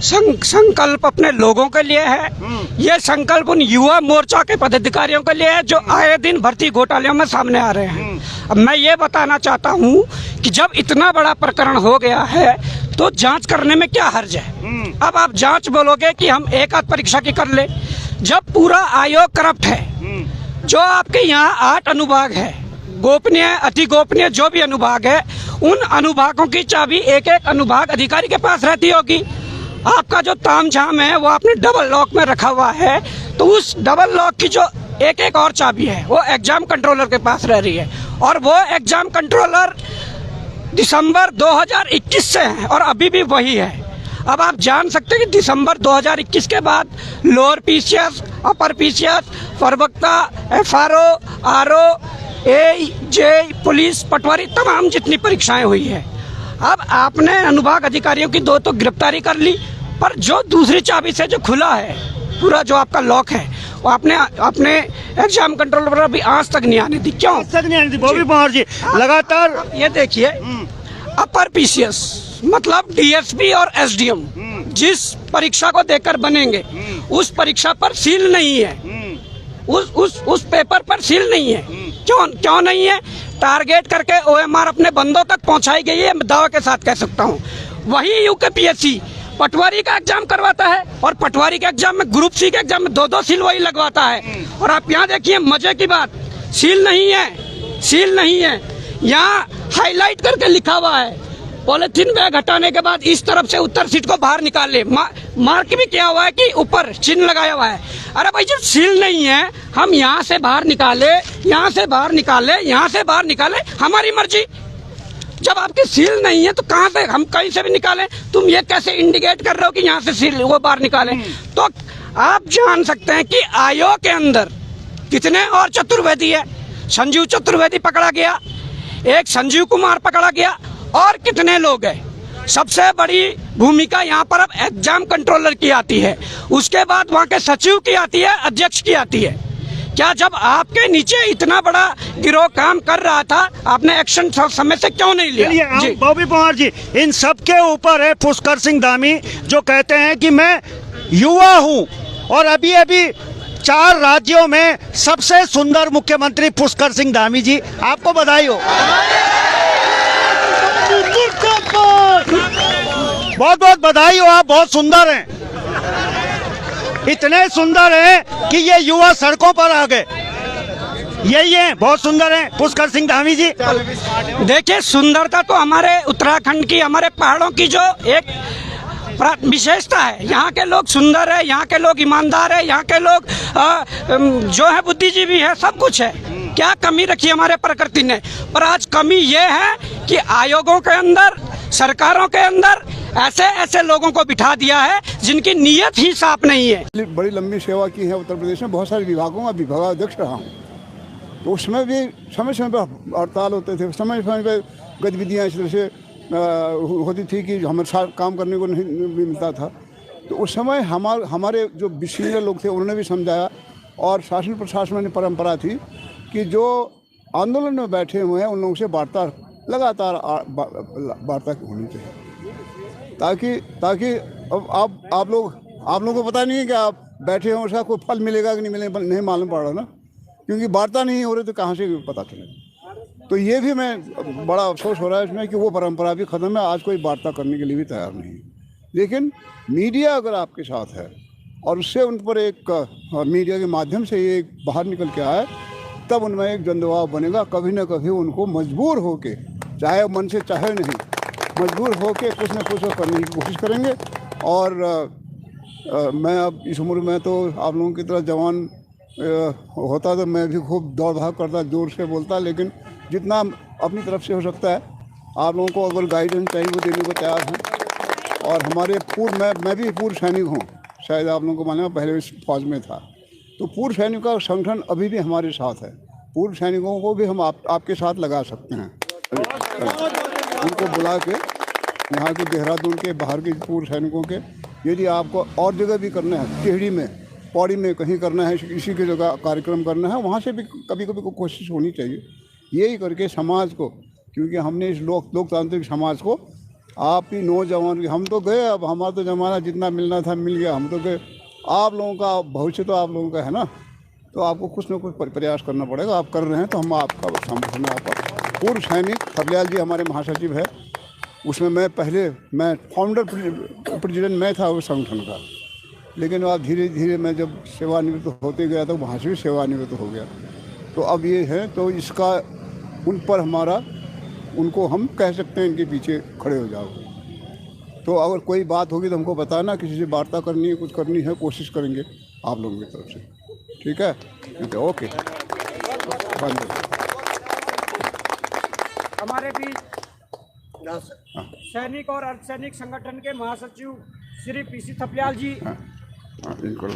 संकल्प अपने लोगों के लिए है। ये संकल्प उन युवा मोर्चा के पदाधिकारियों के लिए है जो आए दिन भर्ती घोटालों में सामने आ रहे हैं। अब मैं ये बताना चाहता हूँ कि जब इतना बड़ा प्रकरण हो गया है तो जांच करने में क्या हर्ज है। अब आप जांच बोलोगे कि हम एक आध परीक्षा की कर ले, जब पूरा आयोग करप्ट है, जो आपके यहाँ 8 अनुभाग है, गोपनीय अति गोपनीय जो भी अनुभाग है, उन अनुभागों की चाबी एक एक अनुभाग अधिकारी के पास रहती होगी। आपका जो तामझाम है वो आपने डबल लॉक में रखा हुआ है, तो उस डबल लॉक की जो एक एक और चाबी है वो एग्जाम कंट्रोलर के पास रह रही है, और वो एग्जाम कंट्रोलर दिसंबर 2021 से है और अभी भी वही है। अब आप जान सकते हैं कि दिसंबर 2021 के बाद लोअर पीसीएस, अपर पीसीएस, प्रवक्ता, एफआरओ, आरओ, जे, पुलिस, पटवारी, तमाम जितनी परीक्षाएं हुई है। अब आपने अनुभाग अधिकारियों की 2 तो गिरफ्तारी कर ली, पर जो दूसरी चाबी से जो खुला है पूरा जो आपका लॉक है, वो आपने अपने एग्जाम कंट्रोल पर अभी आज तक नहीं आने दी। क्यों आज तक नहीं आने दी बॉबी पवार जी? लगातार ये देखिए, अपर पीसीएस मतलब डीएसपी और एसडीएम जिस परीक्षा को देकर बनेंगे उस परीक्षा पर सील नहीं है, उस पेपर पर सील नहीं है। क्यों नहीं है? टारगेट करके ओएमआर अपने बंदों तक पहुंचाई गई है, मैं दावा के साथ कह सकता हूं। वही यूकेपीएससी पटवारी का एग्जाम करवाता है और पटवारी के एग्जाम में, ग्रुप सी के एग्जाम में 2-2 सील वही लगवाता है। और आप यहाँ देखिए मजे की बात, सील नहीं है, सील नहीं है, यहाँ हाईलाइट करके लिखा हुआ है पॉलिथीन बैग हटाने के बाद इस तरफ से उत्तर सीट को बाहर निकाले। मार्क भी किया हुआ है कि ऊपर चिन्ह लगाया हुआ है। अरे भाई जब सील नहीं है, हम यहाँ से बाहर निकाले, यहाँ से बाहर निकाले, यहाँ से बाहर निकाले, हमारी मर्जी। जब आपकी सील नहीं है तो कहाँ से हम कहीं से भी निकालें? तुम ये कैसे इंडिकेट कर रहे हो कि यहाँ से सील वो बाहर निकालें? तो आप जान सकते हैं कि आयोग के अंदर कितने और चतुर्वेदी है। संजीव चतुर्वेदी पकड़ा गया, एक संजीव कुमार पकड़ा गया, और कितने लोग हैं। सबसे बड़ी भूमिका यहाँ पर अब एग्जाम कंट्रोलर की आती है, उसके बाद वहाँ के सचिव की आती है, अध्यक्ष की आती है। क्या जब आपके नीचे इतना बड़ा गिरोह काम कर रहा था, आपने एक्शन समय से क्यों नहीं लिया? जी बॉबी पवार जी, इन सब के ऊपर है पुष्कर सिंह धामी जो कहते हैं कि मैं युवा हूँ और अभी अभी 4 राज्यों में सबसे सुंदर मुख्यमंत्री पुष्कर सिंह धामी जी, आपको बधाई हो। बहुत बहुत बधाई हो, आप बहुत सुंदर हैं, इतने सुंदर हैं कि ये युवा सड़कों पर आ गए। यही है, बहुत सुंदर हैं पुष्कर सिंह धामी जी। देखिए, सुंदरता तो हमारे उत्तराखंड की, हमारे पहाड़ों की जो एक विशेषता है, यहाँ के लोग सुंदर है, यहाँ के लोग ईमानदार है, यहाँ के लोग जो है बुद्धिजीवी है, सब कुछ है। क्या कमी रखी हमारे प्रकृति ने? पर आज कमी ये है कि आयोगों के अंदर, सरकारों के अंदर ऐसे ऐसे लोगों को बिठा दिया है जिनकी नीयत ही साफ नहीं है। बड़ी लंबी सेवा की है उत्तर प्रदेश में, बहुत सारे विभागों का विभागाध्यक्ष रहा हूँ, तो उसमें भी समय समय पर हड़ताल होते थे, समय समय पर गतिविधियाँ इस तरह से होती थी कि हमारे साथ काम करने को नहीं मिलता था। तो उस समय हमारे जो सीनियर लोग थे उन्होंने भी समझाया, और शासन प्रशासन में परंपरा थी कि जो आंदोलन में बैठे हुए हैं उन लोगों से वार्ता लगातार वार्ता होनी चाहिए, ताकि अब आप लोगों को पता नहीं है कि आप बैठे हो, उसका कोई फल मिलेगा कि नहीं मिलेगा नहीं मालूम पड़ रहा ना, क्योंकि वार्ता नहीं हो रही तो कहाँ से पता चलेगा। तो ये भी मैं बड़ा अफसोस हो रहा है इसमें कि वो परंपरा भी ख़त्म है, आज कोई वार्ता करने के लिए भी तैयार नहीं। लेकिन मीडिया अगर आपके साथ है और उससे उन पर एक मीडिया के माध्यम से ये बाहर निकल के आए, तब उनमें एक जनदबाव बनेगा। कभी ना कभी उनको मजबूर होके, चाहे मन से चाहे नहीं, मजबूर होके कुछ ना कुछ करने की कोशिश करेंगे। और मैं अब इस उम्र में तो आप लोगों की तरह जवान होता तो मैं भी खूब दौड़ भाग करता, जोर से बोलता, लेकिन जितना अपनी तरफ से हो सकता है आप लोगों को अगर गाइडेंस चाहिए वो देने को तैयार हूँ। और हमारे मैं भी पूर्व सैनिक हूँ, शायद आप लोगों को मालूम है, पहले फौज में था। तो पूर्व सैनिकों का संगठन अभी भी हमारे साथ है, पूर्व सैनिकों को भी हम आपके साथ लगा सकते हैं। उनको बुला के, यहाँ के देहरादून के बाहर के पूर्व सैनिकों के, यदि आपको और जगह भी करना है, टिहरी में, पौड़ी में कहीं करना है, इसी की जगह कार्यक्रम करना है, वहाँ से भी कभी कभी कोशिश होनी चाहिए। यही करके समाज को, क्योंकि हमने इस लोकतांत्रिक समाज को आप ही नौजवान, हम तो गए, अब हमारा तो ज़माना जितना मिलना था मिल गया, हम तो गए। आप लोगों का भविष्य तो आप लोगों का है ना, तो आपको कुछ ना कुछ प्रयास करना पड़ेगा। आप कर रहे हैं तो हम आपका समर्थन है। आपका पूर्व सैनिक खबरयाल जी हमारे महासचिव है, उसमें मैं फाउंडर प्रेसिडेंट मैं था उस संगठन का, लेकिन अब धीरे धीरे मैं जब सेवानिवृत्त होते गया तो वहाँ से भी सेवानिवृत्त हो गया। तो अब ये है, तो इसका उन पर हमारा, उनको हम कह सकते हैं इनके पीछे खड़े हो जाओ। तो अगर कोई बात होगी तो हमको बताना, किसी से वार्ता करनी है, कुछ करनी है, कोशिश करेंगे आप लोगों की तरफ से। ठीक है, ओके। हमारे बीच सैनिक और अर्धसैनिक संगठन के महासचिव श्री पीसी थपलियाल जी, इनको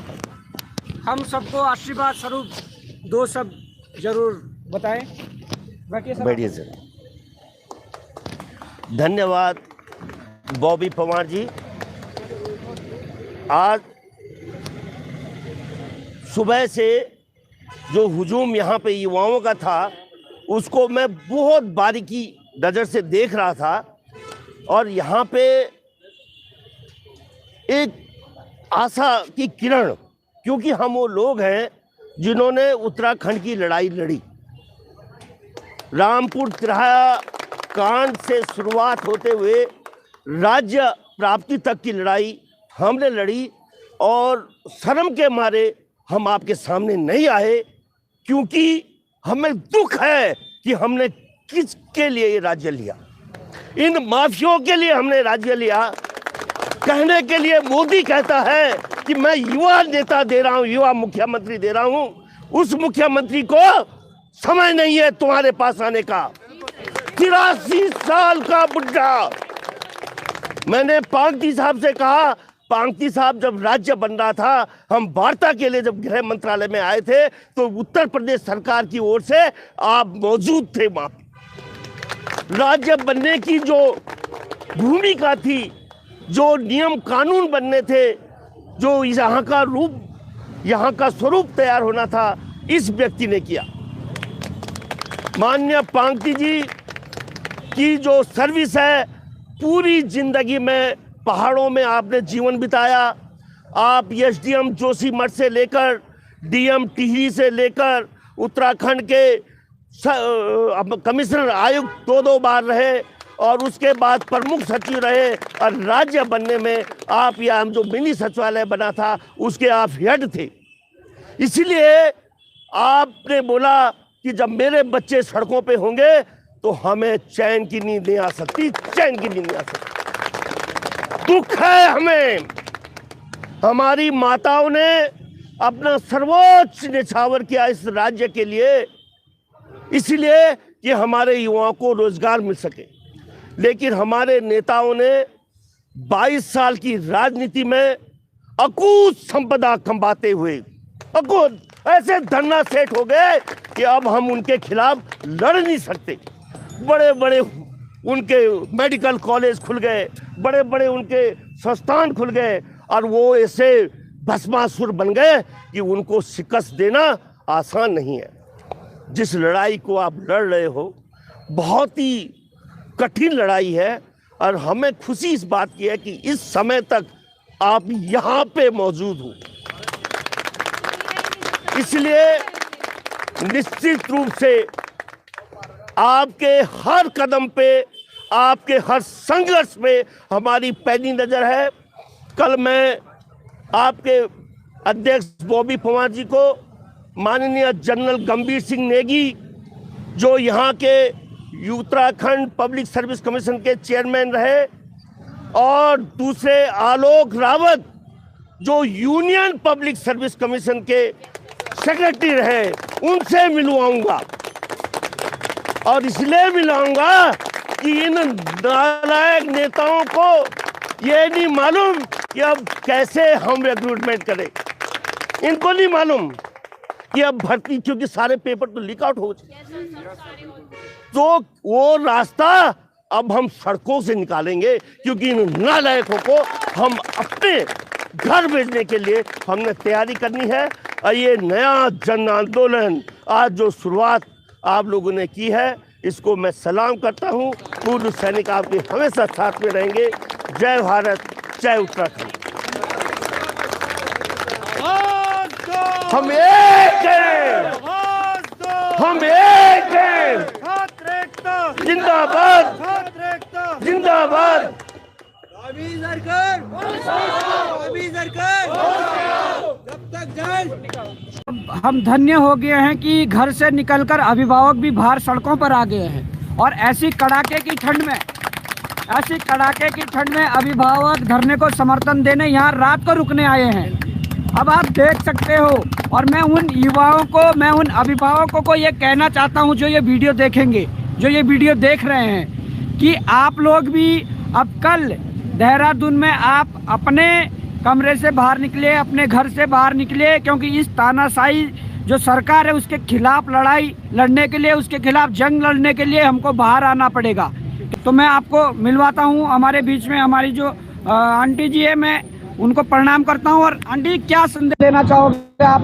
हम सबको आशीर्वाद स्वरूप 2 शब्द जरूर बताएं। बैठिए सर। धन्यवाद बॉबी पवार जी। आज सुबह से जो हुजूम यहाँ पे युवाओं का था, उसको मैं बहुत बारीकी नज़र से देख रहा था, और यहाँ पे एक आशा की किरण, क्योंकि हम वो लोग हैं जिन्होंने उत्तराखंड की लड़ाई लड़ी। रामपुर तिराहा कांड से शुरुआत होते हुए राज्य प्राप्ति तक की लड़ाई हमने लड़ी, और शर्म के मारे हम आपके सामने नहीं आए, क्योंकि हमें दुख है कि हमने किसके लिए ये राज्य लिया। इन माफियों के लिए हमने राज्य लिया। कहने के लिए मोदी कहता है कि मैं युवा नेता दे रहा हूं, युवा मुख्यमंत्री दे रहा हूं। उस मुख्यमंत्री को समय नहीं है तुम्हारे पास आने का। 83 साल का बुढ़ा। मैंने पांगती साहब से कहा, पांगती साहब जब राज्य बन रहा था, हम वार्ता के लिए जब गृह मंत्रालय में आए थे, तो उत्तर प्रदेश सरकार की ओर से आप मौजूद थे वहां। राज्य बनने की जो भूमिका थी, जो नियम कानून बनने थे, जो यहाँ का रूप, यहाँ का स्वरूप तैयार होना था, इस व्यक्ति ने किया। माननीय पांगती जी की जो सर्विस है, पूरी जिंदगी में पहाड़ों में आपने जीवन बिताया। आप एसडीएम जोशीमठ से लेकर डीएम टिहरी से लेकर उत्तराखंड के कमिश्नर आयुक्त 2 बार रहे, और उसके बाद प्रमुख सचिव रहे, और राज्य बनने में आप यहाँ जो मिनी सचिवालय बना था उसके आप हेड थे। इसलिए आपने बोला कि जब मेरे बच्चे सड़कों पे होंगे तो हमें चैन की नींद नहीं आ सकती, चैन की नींद नहीं आ सकती। दुख है हमें, हमारी माताओं ने अपना सर्वोच्च न्यौछावर किया इस राज्य के लिए, इसलिए कि हमारे युवाओं को रोजगार मिल सके। लेकिन हमारे नेताओं ने 22 साल की राजनीति में अकूत संपदा कमाते हुए अकूत ऐसे धरना सेट हो गए कि अब हम उनके खिलाफ लड़ नहीं सकते। बड़े बड़े उनके मेडिकल कॉलेज खुल गए, बड़े बड़े उनके संस्थान खुल गए, और वो ऐसे भस्मासुर बन गए कि उनको शिकस्त देना आसान नहीं है। जिस लड़ाई को आप लड़ रहे हो, बहुत ही कठिन लड़ाई है, और हमें खुशी इस बात की है कि इस समय तक आप यहाँ पे मौजूद हो। इसलिए निश्चित रूप से आपके हर कदम पे, आपके हर संघर्ष पे हमारी पैनी नजर है। कल मैं आपके अध्यक्ष बॉबी पवार जी को, माननीय जनरल गंभीर सिंह नेगी जो यहाँ के उत्तराखंड पब्लिक सर्विस कमीशन के चेयरमैन रहे, और दूसरे आलोक रावत जो यूनियन पब्लिक सर्विस कमीशन के सेक्रेटरी रहे, उनसे मिलवाऊंगा। और इसलिए मिलाऊंगा कि इन नालायक नेताओं को ये नहीं मालूम कि अब कैसे हम रिक्रूटमेंट करें। इनको नहीं मालूम कि अब भर्ती, क्योंकि सारे पेपर तो लीक आउट हो चुके, तो वो रास्ता अब हम सड़कों से निकालेंगे, क्योंकि इन नालायकों को हम अपने घर भेजने के लिए हमने तैयारी करनी है। और ये नया जन आंदोलन आज जो शुरुआत आप लोगों ने की है, इसको मैं सलाम करता हूँ। पूर्व सैनिक आपके हमेशा साथ में रहेंगे। जय भारत, जय उत्तराखंड। हम एक हैं, हम एक हैं। जिंदाबाद, जिंदाबाद। हम धन्य हो गए हैं कि घर से निकलकर अभिभावक भी बाहर सड़कों पर आ गए हैं और ऐसी कड़ाके की ठंड में अभिभावक धरने को समर्थन देने यहाँ रात को रुकने आए हैं। अब आप देख सकते हो और मैं उन युवाओं को, मैं उन अभिभावकों को ये कहना चाहता हूँ जो ये वीडियो देखेंगे, जो ये वीडियो देख रहे हैं, कि आप लोग भी अब कल देहरादून में आप अपने कमरे से बाहर निकले, अपने घर से बाहर निकले, क्योंकि इस तानाशाही जो सरकार है उसके खिलाफ लड़ाई लड़ने के लिए, उसके खिलाफ जंग लड़ने के लिए हमको बाहर आना पड़ेगा। तो मैं आपको मिलवाता हूँ, हमारे बीच में हमारी जो आंटी जी है, मैं उनको प्रणाम करता हूँ। और आंटी, क्या संदेश देना चाहोगे आप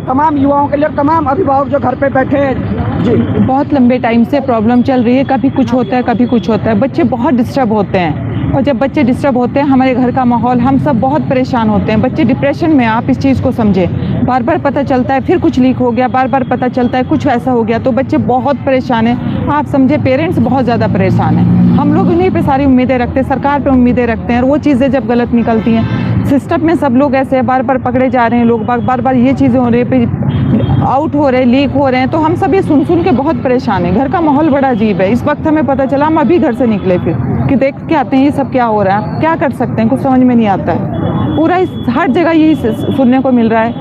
तमाम युवाओं के लिए, तमाम अभिभावक जो घर पे बैठे हैं? जी, बहुत लंबे टाइम से प्रॉब्लम चल रही है, कभी कुछ होता है कभी कुछ होता है, बच्चे बहुत डिस्टर्ब होते हैं और जब बच्चे डिस्टर्ब होते हैं हमारे घर का माहौल, हम सब बहुत परेशान होते हैं। बच्चे डिप्रेशन में, आप इस चीज़ को समझें। बार बार पता चलता है फिर कुछ लीक हो गया, बार बार पता चलता है कुछ ऐसा हो गया, तो बच्चे बहुत परेशान हैं। आप समझे, पेरेंट्स बहुत ज़्यादा परेशान हैं। हम लोग उन्हीं पे सारी उम्मीदें रखते हैं, सरकार पे उम्मीदें रखते हैं, और वो चीज़ें जब गलत निकलती हैं, सिस्टम में सब लोग ऐसे बार बार पकड़े जा रहे हैं, लोग बार बार ये चीज़ें हो रही है, आउट हो रहे, लीक हो रहे हैं, तो हम सब ये सुन के बहुत परेशान हैं। घर का माहौल बड़ा अजीब है। इस वक्त हमें पता चला, हम अभी घर से निकले फिर कि देख के आते हैं ये सब क्या हो रहा है, क्या कर सकते हैं, कुछ समझ में नहीं आता है। पूरा हर जगह यही सुनने को मिल रहा है,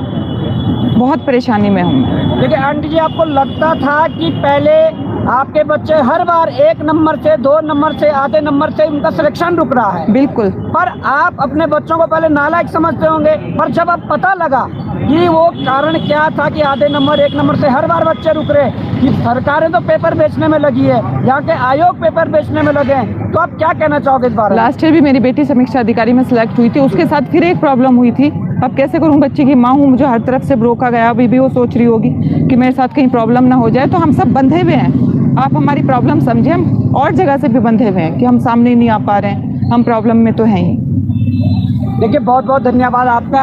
बहुत परेशानी में हूँ। देखिए आंटी जी, आपको लगता था कि पहले आपके बच्चे हर बार 1 नंबर से, 2 नंबर से, आधे नंबर से उनका सिलेक्शन रुक रहा है? बिल्कुल। पर आप अपने बच्चों को पहले नालायक समझते होंगे, पर जब अब पता लगा कि वो कारण क्या था कि आधे नंबर, 1 नंबर से हर बार बच्चे रुक रहे, कि सरकारें तो पेपर बेचने में लगी है, यहाँ के आयोग पेपर बेचने में लगे हैं, तो आप क्या कहना चाहोगे इस बारे में? लास्ट ईयर भी मेरी बेटी समीक्षा अधिकारी में सिलेक्ट हुई थी, उसके साथ फिर एक प्रॉब्लम हुई थी। अब कैसे करूँ, बच्चे की माँ हूँ, मुझे हर तरफ से रोका गया। अभी भी वो सोच रही होगी कि मेरे साथ कहीं प्रॉब्लम ना हो जाए, तो हम सब बंधे हुए हैं। आप हमारी प्रॉब्लम समझें, हम और जगह से भी बंधे हुए हैं कि हम सामने नहीं आ पा रहे हैं, हम प्रॉब्लम में तो हैं ही। देखिए, बहुत बहुत धन्यवाद आपका।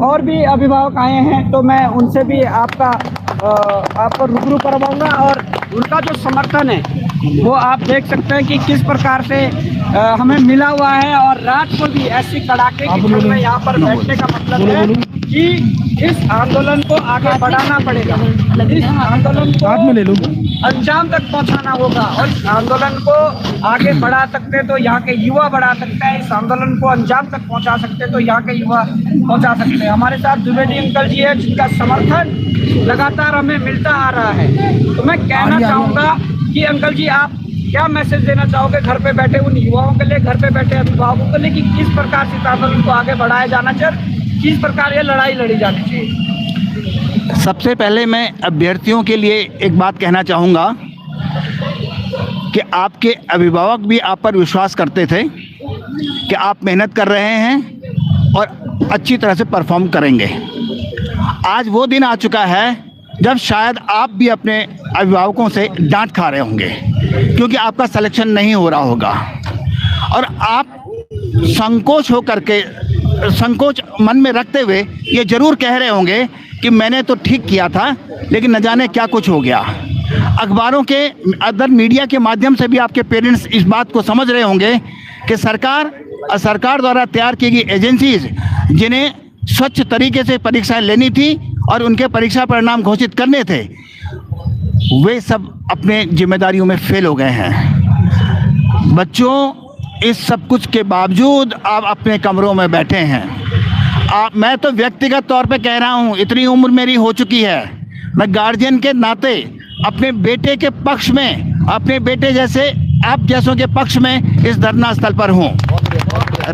और भी अभिभावक आए हैं, तो मैं उनसे भी आपको रूबरू करवाऊंगा, और उनका जो समर्थन है वो आप देख सकते हैं कि किस प्रकार से हमें मिला हुआ है। और रात को भी ऐसी कड़ाके की ठंड में यहाँ पर बैठने का मतलब है कि इस आंदोलन को आगे बढ़ाना पड़ेगा, इस आंदोलन को अंजाम तक पहुँचाना होगा, और इस आंदोलन को आगे बढ़ा सकते हैं तो यहाँ के युवा बढ़ा सकते हैं, इस आंदोलन को अंजाम तक पहुँचा सकते हैं तो यहाँ के युवा पहुँचा सकते हैं। हमारे साथ द्विवेदी अंकल जी है, जिनका समर्थन लगातार हमें मिलता आ रहा है। तो मैं कहना चाहूँगा कि अंकल जी, आप क्या मैसेज देना चाहोगे घर पे बैठे उन युवाओं के लिए, घर पे बैठे अभिभावकों के लिए, कि किस प्रकार से इस आंदोलन को आगे बढ़ाया जाना चाहिए, किस प्रकार ये लड़ाई लड़ी जानी चाहिए? सबसे पहले मैं अभ्यर्थियों के लिए एक बात कहना चाहूँगा कि आपके अभिभावक भी आप पर विश्वास करते थे कि आप मेहनत कर रहे हैं और अच्छी तरह से परफॉर्म करेंगे। आज वो दिन आ चुका है जब शायद आप भी अपने अभिभावकों से डांट खा रहे होंगे, क्योंकि आपका सिलेक्शन नहीं हो रहा होगा, और आप संकोच मन में रखते हुए ये जरूर कह रहे होंगे कि मैंने तो ठीक किया था, लेकिन न जाने क्या कुछ हो गया। अखबारों के, अदर मीडिया के माध्यम से भी आपके पेरेंट्स इस बात को समझ रहे होंगे कि सरकार द्वारा तैयार की गई एजेंसीज, जिन्हें स्वच्छ तरीके से परीक्षाएं लेनी थी और उनके परीक्षा परिणाम घोषित करने थे, वे सब अपने जिम्मेदारियों में फेल हो गए हैं। बच्चों, इस सब कुछ के बावजूद आप अपने कमरों में बैठे हैं। मैं तो व्यक्तिगत तौर पे कह रहा हूँ, इतनी उम्र मेरी हो चुकी है, मैं गार्जियन के नाते अपने बेटे के पक्ष में, अपने बेटे जैसे आप जैसों के पक्ष में इस धरना स्थल पर हूँ।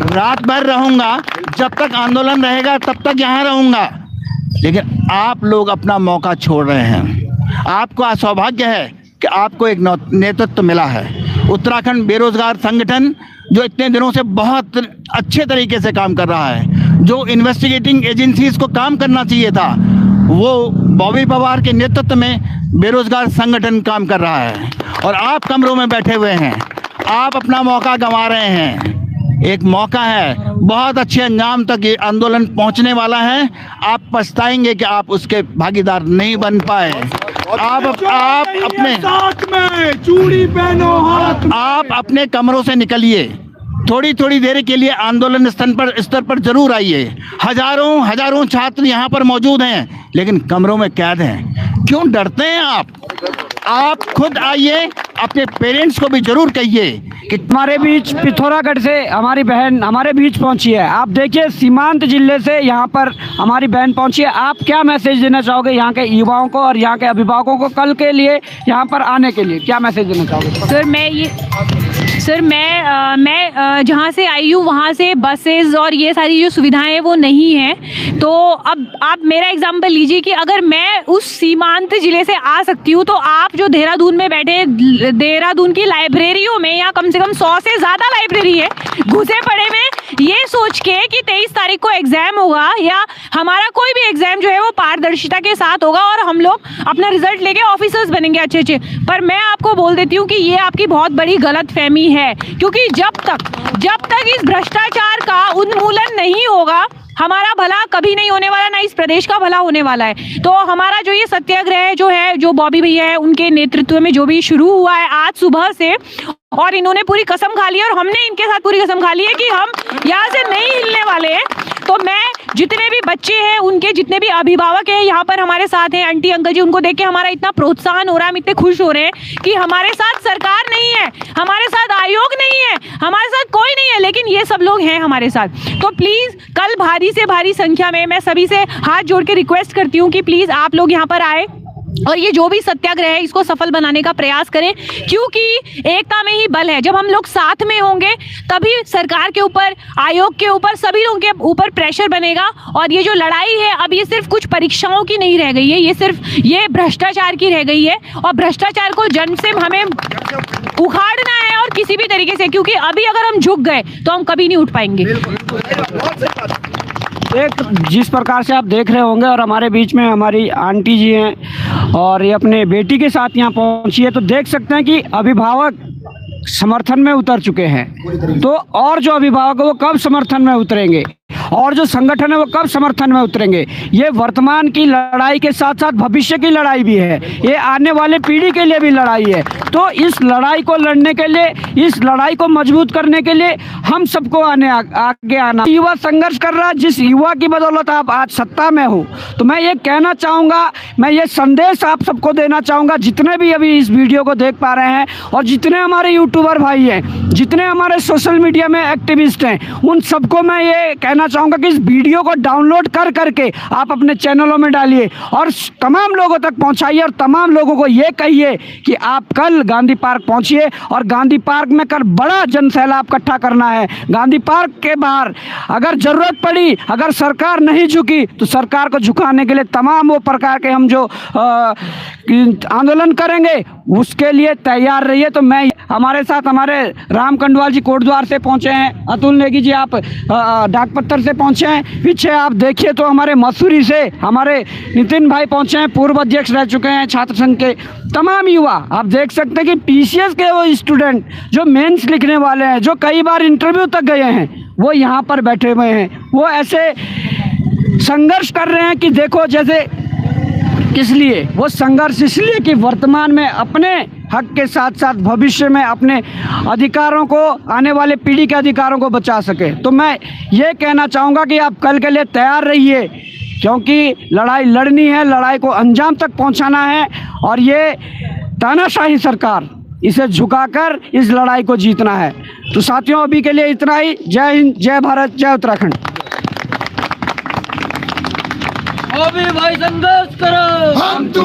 रात भर रहूँगा, जब तक आंदोलन रहेगा तब तक यहाँ रहूँगा, लेकिन आप लोग अपना मौका छोड़ रहे हैं। आपको सौभाग्य है कि आपको एक नेतृत्व मिला है। उत्तराखंड बेरोजगार संगठन, जो इतने दिनों से बहुत अच्छे तरीके से काम कर रहा है, जो इन्वेस्टिगेटिंग एजेंसीज को काम करना चाहिए था, वो बॉबी पवार के नेतृत्व में बेरोजगार संगठन काम कर रहा है और आप कमरों में बैठे हुए हैं। आप अपना मौका गंवा रहे हैं। एक मौका है, बहुत अच्छे अंजाम तक ये आंदोलन पहुंचने वाला है। आप पछताएंगे कि आप उसके भागीदार नहीं बन पाए। आप अपने साथ में चूड़ी पहनो हाथ में। आप अपने कमरों से निकलिए, थोड़ी थोड़ी देर के लिए आंदोलन स्तर पर जरूर आइए। हजारों छात्र यहाँ पर मौजूद हैं, लेकिन कमरों में कैद हैं। क्यों डरते हैं आप खुद आइए, अपने पेरेंट्स को भी जरूर कहिए कि हमारे बीच पिथौरागढ़ से हमारी बहन हमारे बीच पहुंची है। आप देखिए, सीमांत जिले से यहाँ पर हमारी बहन पहुंची है। आप क्या मैसेज देना चाहोगे यहाँ के युवाओं को और यहाँ के अभिभावकों को कल के लिए यहाँ पर आने के लिए? क्या मैसेज देना चाहोगे? सर मैं जहाँ से आई हूँ वहाँ से बसेस और ये सारी जो सुविधाएं हैं वो नहीं हैं। तो अब आप मेरा एग्जांपल लीजिए कि अगर मैं उस सीमांत ज़िले से आ सकती हूँ, तो आप जो देहरादून में बैठे, देहरादून की लाइब्रेरियों में या कम से कम 100 से ज़्यादा लाइब्रेरी है, घुसे पड़े में ये सोच के कि 23 तारीख को एग्ज़ाम होगा या हमारा कोई भी एग्ज़ाम जो है वो पारदर्शिता के साथ होगा और हम लोग अपना रिजल्ट लेके ऑफिसर्स बनेंगे अच्छे। पर मैं आपको बोल देती हूँ कि ये आपकी बहुत बड़ी गलतफहमी है, क्योंकि जब तक इस भ्रष्टाचार का उन्मूलन नहीं होगा, हमारा भला कभी नहीं होने वाला, ना इस प्रदेश का भला होने वाला है। तो हमारा जो ये सत्याग्रह जो बॉबी भैया है उनके नेतृत्व में जो भी शुरू हुआ है आज सुबह से, और इन्होंने पूरी कसम खा ली है और हमने इनके साथ पूरी कसम खा ली है कि हम यहाँ से नहीं हिलने वाले हैं। तो मैं जितने भी बच्चे हैं, उनके जितने भी अभिभावक हैं यहाँ पर हमारे साथ हैं, आंटी अंकल जी, उनको देख के हमारा इतना प्रोत्साहन हो रहा है, हम इतने खुश हो रहे हैं कि हमारे साथ सरकार नहीं है, हमारे साथ आयोग नहीं है, हमारे साथ कोई नहीं है, लेकिन ये सब लोग हैं हमारे साथ। तो प्लीज़ कल भारी से भारी संख्या में मैं सभी से हाथ जोड़ के रिक्वेस्ट करती हूँ कि प्लीज़ आप लोग यहाँ पर आए और ये जो भी सत्याग्रह है इसको सफल बनाने का प्रयास करें, क्योंकि एकता में ही बल है। जब हम लोग साथ में होंगे तभी सरकार के ऊपर, आयोग के ऊपर, सभी लोगों के ऊपर प्रेशर बनेगा। और ये जो लड़ाई है अब ये सिर्फ कुछ परीक्षाओं की नहीं रह गई है, ये सिर्फ ये भ्रष्टाचार की रह गई है और भ्रष्टाचार को जड़ से हमें उखाड़ना है और किसी भी तरीके से, क्योंकि अभी अगर हम झुक गए तो हम कभी नहीं उठ पाएंगे। एक जिस प्रकार से आप देख रहे होंगे और हमारे बीच में हमारी आंटी जी हैं और ये अपने बेटी के साथ यहाँ पहुँची है, तो देख सकते हैं कि अभिभावक समर्थन में उतर चुके हैं। तो और जो अभिभावक है वो कब समर्थन में उतरेंगे और जो संगठन है वो कब समर्थन में उतरेंगे? ये वर्तमान की लड़ाई के साथ साथ भविष्य की लड़ाई भी है, ये आने वाले पीढ़ी के लिए भी लड़ाई है। तो इस लड़ाई को लड़ने के लिए, इस लड़ाई को मजबूत करने के लिए हम सबको आगे आना। युवा संघर्ष कर रहा है, जिस युवा की बदौलत आप आज सत्ता में हो, तो मैं ये कहना चाहूँगा, मैं ये संदेश आप सबको देना चाहूँगा, जितने भी अभी इस वीडियो को देख पा रहे हैं और जितने हमारे यूट्यूबर भाई हैं, जितने हमारे सोशल मीडिया में एक्टिविस्ट हैं, उन सबको मैं ये कहना चाहूँगा कि इस वीडियो को डाउनलोड करके आप अपने चैनलों में डालिए और तमाम लोगों तक पहुँचाइए और तमाम लोगों को ये कहिए कि आप कल गांधी पार्क पहुँचिए और गांधी पार्क में कल बड़ा जनसैलाब इकट्ठा करना है। गांधी पार्क के बाहर अगर ज़रूरत पड़ी, अगर सरकार नहीं झुकी, तो सरकार को झुकाने के लिए तमाम वो प्रकार के हम जो आंदोलन करेंगे उसके लिए तैयार रहिए। तो मैं, हमारे साथ हमारे राम कंडवाल जी कोटद्वार से पहुँचे हैं, अतुल नेगी जी आप डाकपत्तर से पहुँचे हैं, पीछे आप देखिए तो हमारे मसूरी से हमारे नितिन भाई पहुँचे हैं, पूर्व अध्यक्ष रह चुके हैं छात्र संघ के। तमाम युवा आप देख सकते हैं कि पीसीएस के वो स्टूडेंट जो मेंस लिखने वाले हैं, जो कई बार इंटरव्यू तक गए हैं, वो यहाँ पर बैठे हुए हैं। वो ऐसे संघर्ष कर रहे हैं कि देखो जैसे, किस लिए वो संघर्ष? इसलिए कि वर्तमान में अपने हक के साथ साथ भविष्य में अपने अधिकारों को, आने वाले पीढ़ी के अधिकारों को बचा सके। तो मैं ये कहना चाहूँगा कि आप कल के लिए तैयार रहिए, क्योंकि लड़ाई लड़नी है, लड़ाई को अंजाम तक पहुँचाना है और ये तानाशाही सरकार, इसे झुकाकर इस लड़ाई को जीतना है। तो साथियों, अभी के लिए इतना ही। जय हिंद, जय भारत, जय उत्तराखंड। भाई संघर्ष करो।